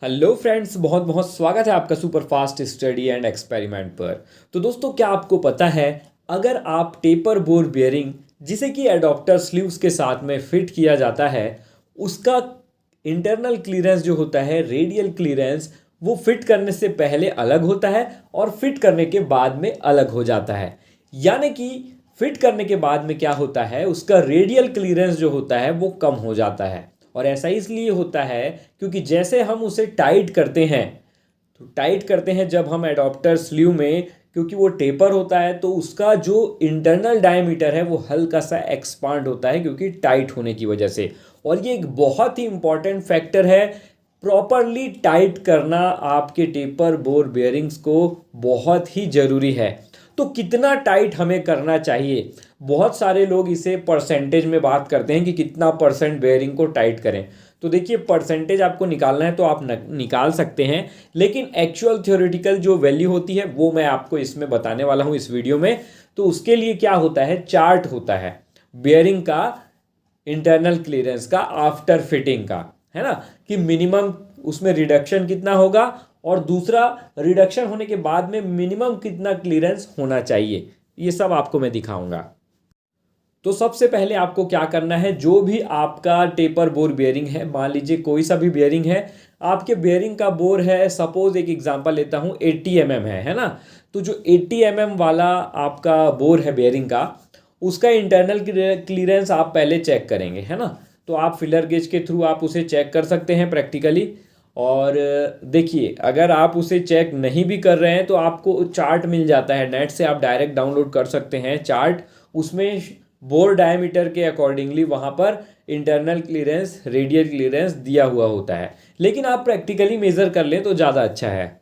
Hello friends, बहुत बहुत स्वागत है आपका super fast study and experiment पर। तो दोस्तों, क्या आपको पता है, अगर आप टेपर बोर बेयरिंग जिसे कि एडॉप्टर स्लीव्स के साथ में फिट किया जाता है, उसका इंटरनल क्लीयरेंस जो होता है, रेडियल क्लीयरेंस, वो फिट करने से पहले अलग होता है और फिट करने के बाद में अलग हो जाता है। यानी कि फिट करने के बाद में क्या होता है, उसका रेडियल क्लीयरेंस जो होता है वो कम हो जाता है। और ऐसा इसलिए होता है क्योंकि जैसे हम उसे टाइट करते हैं, तो टाइट करते हैं जब हम एडॉप्टर स्लीव में, क्योंकि वो टेपर होता है तो उसका जो इंटरनल डायमीटर है वो हल्का सा एक्सपांड होता है क्योंकि टाइट होने की वजह से। और ये एक बहुत ही इंपॉर्टेंट फैक्टर है। प्रॉपरली टाइट करना आपके टेपर बोर बेयरिंग्स को बहुत ही ज़रूरी है। तो कितना टाइट हमें करना चाहिए, बहुत सारे लोग इसे परसेंटेज में बात करते हैं कि कितना परसेंट बेयरिंग को टाइट करें। तो देखिए, परसेंटेज आपको निकालना है तो आप निकाल सकते हैं, लेकिन एक्चुअल थ्योरेटिकल जो वैल्यू होती है वो मैं आपको इसमें बताने वाला हूँ इस वीडियो में। तो उसके लिए क्या होता है, चार्ट होता है बेयरिंग का इंटरनल क्लियरेंस का आफ्टर फिटिंग का, है ना, कि मिनिमम उसमें रिडक्शन कितना होगा और दूसरा रिडक्शन होने के बाद में मिनिमम कितना क्लियरेंस होना चाहिए। ये सब आपको मैं दिखाऊंगा। तो सबसे पहले आपको क्या करना है, जो भी आपका टेपर बोर बेयरिंग है, मान लीजिए कोई सा भी बेयरिंग है, आपके बेयरिंग का बोर है, सपोज एक एग्जांपल लेता हूँ 80 mm है ना। तो जो 80 mm वाला आपका बोर है बेयरिंग का, उसका इंटरनल क्लीयरेंस आप पहले चेक करेंगे, है ना। तो आप फिलर गेज के थ्रू आप उसे चेक कर सकते हैं प्रैक्टिकली। और देखिए, अगर आप उसे चेक नहीं भी कर रहे हैं तो आपको चार्ट मिल जाता है नेट से, आप डायरेक्ट डाउनलोड कर सकते हैं चार्ट। उसमें बोर डायमीटर के अकॉर्डिंगली वहाँ पर इंटरनल क्लीयरेंस, रेडियल क्लीयरेंस दिया हुआ होता है। लेकिन आप प्रैक्टिकली मेज़र कर लें तो ज़्यादा अच्छा है।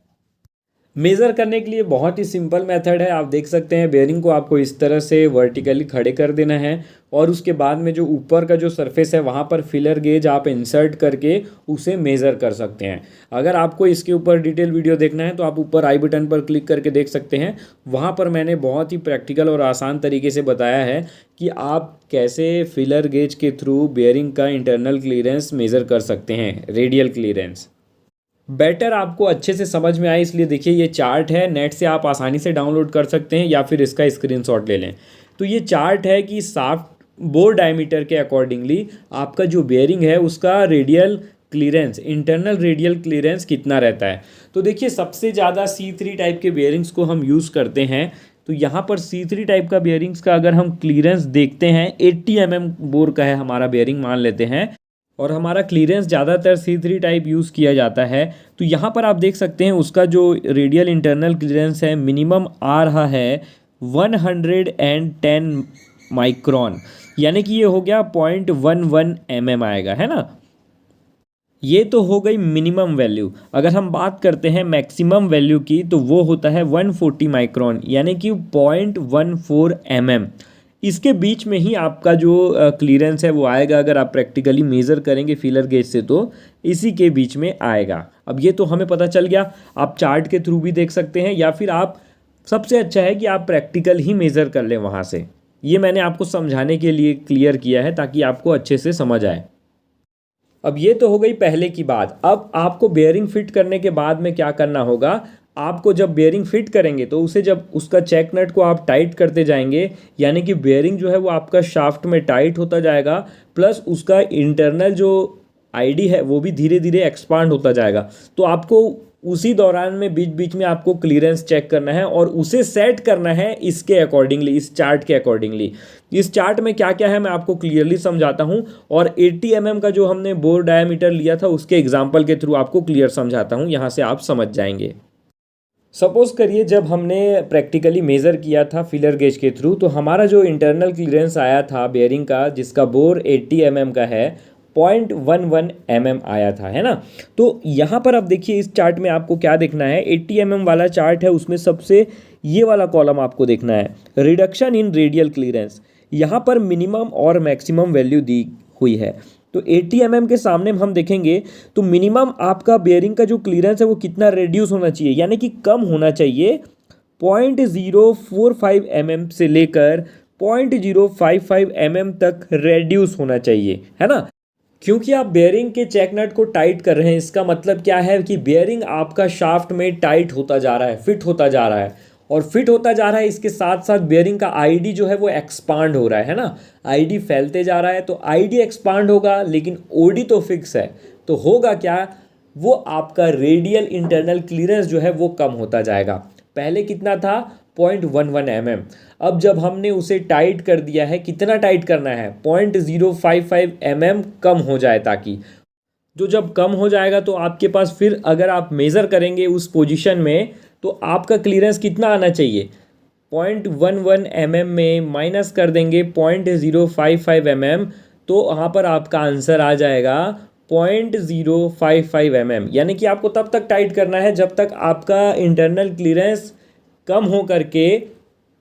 मेज़र करने के लिए बहुत ही सिंपल मेथड है। आप देख सकते हैं, बेयरिंग को आपको इस तरह से वर्टिकली खड़े कर देना है और उसके बाद में जो ऊपर का जो सरफेस है वहाँ पर फिलर गेज आप इंसर्ट करके उसे मेज़र कर सकते हैं। अगर आपको इसके ऊपर डिटेल वीडियो देखना है तो आप ऊपर आई बटन पर क्लिक करके देख सकते हैं। वहाँ पर मैंने बहुत ही प्रैक्टिकल और आसान तरीके से बताया है कि आप कैसे फिलर गेज के थ्रू बेयरिंग का इंटरनल क्लीयरेंस मेज़र कर सकते हैं, रेडियल क्लीयरेंस। बेटर आपको अच्छे से समझ में आए इसलिए देखिए, ये चार्ट है, नेट से आप आसानी से डाउनलोड कर सकते हैं या फिर इसका स्क्रीनशॉट ले लें। तो ये चार्ट है कि साफ्ट बोर डायमीटर के अकॉर्डिंगली आपका जो बेयरिंग है उसका radial clearance, internal radial clearance कितना रहता है। तो देखिए, सबसे ज़्यादा C3 टाइप के बेयरिंग्स को हम यूज़ करते हैं। तो यहाँ पर C3 टाइप का बेयरिंग्स का अगर हम क्लीयरेंस देखते हैं, 80 mm बोर का है हमारा बेयरिंग मान लेते हैं, और हमारा क्लीयरेंस ज़्यादातर C3 टाइप यूज़ किया जाता है। तो यहाँ पर आप देख सकते हैं उसका जो रेडियल इंटरनल क्लीयरेंस है मिनिमम आ रहा है 110 माइक्रोन, यानी कि ये हो गया 0.11 mm आएगा, है ना। ये तो हो गई मिनिमम वैल्यू। अगर हम बात करते हैं मैक्सिमम वैल्यू की तो वो होता है 140 माइक्रोन, यानी कि 0.14 mm। इसके बीच में ही आपका जो क्लीयरेंस है वो आएगा। अगर आप प्रैक्टिकली मेज़र करेंगे फीलर गेज से तो इसी के बीच में आएगा। अब ये तो हमें पता चल गया, आप चार्ट के थ्रू भी देख सकते हैं या फिर आप, सबसे अच्छा है कि आप प्रैक्टिकल ही मेज़र कर लें वहाँ से। ये मैंने आपको समझाने के लिए क्लियर किया है ताकि आपको अच्छे से समझ आए। अब ये तो हो गई पहले की बात। अब आपको बेयरिंग फिट करने के बाद में क्या करना होगा, आपको जब बेयरिंग फिट करेंगे तो उसे, जब उसका चेक नट को आप टाइट करते जाएंगे, यानी कि बेयरिंग जो है वो आपका शाफ्ट में टाइट होता जाएगा, प्लस उसका इंटरनल जो आईडी है वो भी धीरे धीरे एक्सपांड होता जाएगा। तो आपको उसी दौरान में बीच बीच में आपको क्लीयरेंस चेक करना है और उसे सेट करना है इसके अकॉर्डिंगली, इस चार्ट के अकॉर्डिंगली। इस चार्ट में क्या क्या है मैं आपको क्लियरली समझाता हूं, और 80 mm का जो हमने बोर डायमीटर लिया था उसके एग्जाम्पल के थ्रू आपको क्लियर समझाता हूं, यहाँ से आप समझ जाएंगे। सपोज करिए, जब हमने प्रैक्टिकली मेज़र किया था फिलर गेज के थ्रू, तो हमारा जो इंटरनल क्लीयरेंस आया था बेयरिंग का, जिसका बोर 80 mm का है, 0.11 mm आया था, है ना। तो यहाँ पर आप देखिए, इस चार्ट में आपको क्या देखना है, 80 mm वाला चार्ट है, उसमें सबसे ये वाला कॉलम आपको देखना है, रिडक्शन इन रेडियल क्लीयरेंस। यहाँ पर मिनिमम और मैक्सिमम वैल्यू दी हुई है। तो 80 mm के सामने हम देखेंगे तो मिनिमम आपका बेयरिंग का जो क्लीयरेंस है वो कितना रेड्यूस होना चाहिए, यानी कि कम होना चाहिए, 0.045 mm से लेकर 0.055 mm तक रेड्यूस होना चाहिए, है ना। क्योंकि आप बेयरिंग के चेक नट को टाइट कर रहे हैं, इसका मतलब क्या है कि बेयरिंग आपका शाफ्ट में टाइट होता जा रहा है, फिट होता जा रहा है, और फिट होता जा रहा है। इसके साथ साथ बेयरिंग का आईडी जो है वो एक्सपांड हो रहा है ना, आईडी फैलते जा रहा है। तो आईडी एक्सपांड होगा लेकिन ओडी तो फिक्स है, तो होगा क्या, वो आपका रेडियल इंटरनल क्लीयरेंस जो है वो कम होता जाएगा। पहले कितना था, 0.11 mm। अब जब हमने उसे टाइट कर दिया है, कितना टाइट करना है, 0.055 mm कम हो जाए, ताकि जो जब कम हो जाएगा तो आपके पास फिर अगर आप मेज़र करेंगे उस पोजीशन में तो आपका क्लीयरेंस कितना आना चाहिए, 0.11 mm में माइनस कर देंगे 0.055 mm, तो वहाँ पर आपका आंसर आ जाएगा 0.055 mm। यानी कि आपको तब तक टाइट करना है जब तक आपका इंटरनल क्लीयरेंस कम हो करके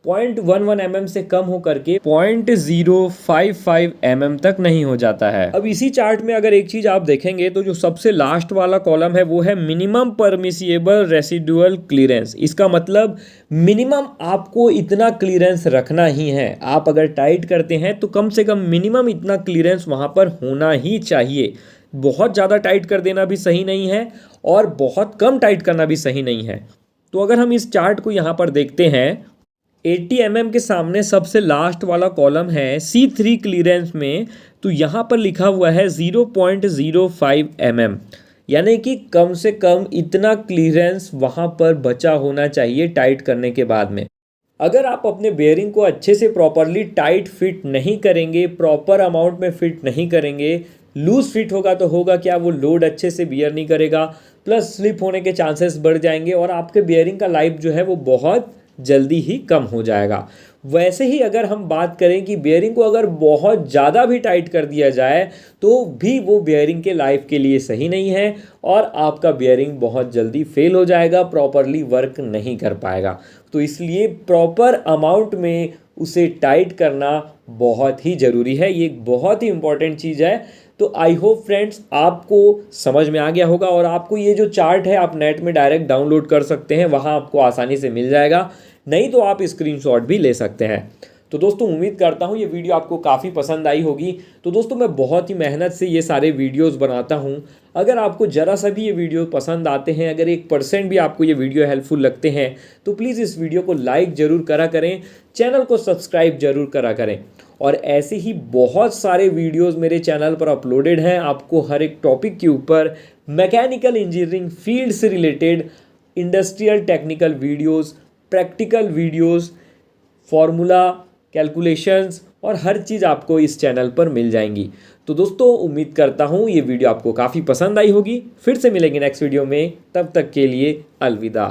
0.11 mm से कम हो करके 0.055 mm तक नहीं हो जाता है। अब इसी चार्ट में अगर एक चीज़ आप देखेंगे तो जो सबसे लास्ट वाला कॉलम है वो है मिनिमम परमिसिएबल रेसिडुअल क्लीयरेंस। इसका मतलब मिनिमम आपको इतना क्लीयरेंस रखना ही है। आप अगर टाइट करते हैं तो कम से कम मिनिमम इतना क्लीयरेंस वहाँ पर होना ही चाहिए। बहुत ज़्यादा टाइट कर देना भी सही नहीं है और बहुत कम टाइट करना भी सही नहीं है। तो अगर हम इस चार्ट को यहाँ पर देखते हैं, 80 mm के सामने सबसे लास्ट वाला कॉलम है C3 क्लीयरेंस में, तो यहाँ पर लिखा हुआ है 0.05 mm, यानी कि कम से कम इतना क्लीयरेंस वहाँ पर बचा होना चाहिए टाइट करने के बाद में। अगर आप अपने बेयरिंग को अच्छे से प्रॉपरली टाइट फिट नहीं करेंगे, प्रॉपर अमाउंट में फिट नहीं करेंगे, लूज फिट होगा तो होगा क्या, वो लोड अच्छे से बियर नहीं करेगा, प्लस स्लिप होने के चांसेस बढ़ जाएंगे और आपके बेयरिंग का लाइफ जो है वो बहुत जल्दी ही कम हो जाएगा। वैसे ही अगर हम बात करें कि बेयरिंग को अगर बहुत ज़्यादा भी टाइट कर दिया जाए तो भी वो बेयरिंग के लाइफ के लिए सही नहीं है और आपका बेयरिंग बहुत जल्दी फेल हो जाएगा, प्रॉपरली वर्क नहीं कर पाएगा। तो इसलिए प्रॉपर अमाउंट में उसे टाइट करना बहुत ही ज़रूरी है, ये एक बहुत ही इंपॉर्टेंट चीज़ है। तो आई होप फ्रेंड्स आपको समझ में आ गया होगा और आपको ये जो चार्ट है आप नेट में डायरेक्ट डाउनलोड कर सकते हैं, वहाँ आपको आसानी से मिल जाएगा, नहीं तो आप स्क्रीनशॉट भी ले सकते हैं। तो दोस्तों उम्मीद करता हूँ ये वीडियो आपको काफ़ी पसंद आई होगी। तो दोस्तों मैं बहुत ही मेहनत से ये सारे वीडियोस बनाता हूँ। अगर आपको ज़रा सा भी ये वीडियो पसंद आते हैं, अगर 1% भी आपको ये वीडियो हेल्पफुल लगते हैं तो प्लीज़ इस वीडियो को लाइक ज़रूर करा करें, चैनल को सब्सक्राइब ज़रूर करा करें। और ऐसे ही बहुत सारे वीडियोस मेरे चैनल पर अपलोडेड हैं, आपको हर एक टॉपिक के ऊपर मैकेनिकल इंजीनियरिंग फील्ड से related industrial technical videos, practical videos, formula, calculations और हर चीज़ आपको इस चैनल पर मिल जाएंगी। तो दोस्तों उम्मीद करता हूँ ये वीडियो आपको काफ़ी पसंद आई होगी। फिर से मिलेंगे नेक्स्ट वीडियो में, तब तक के लिए अलविदा।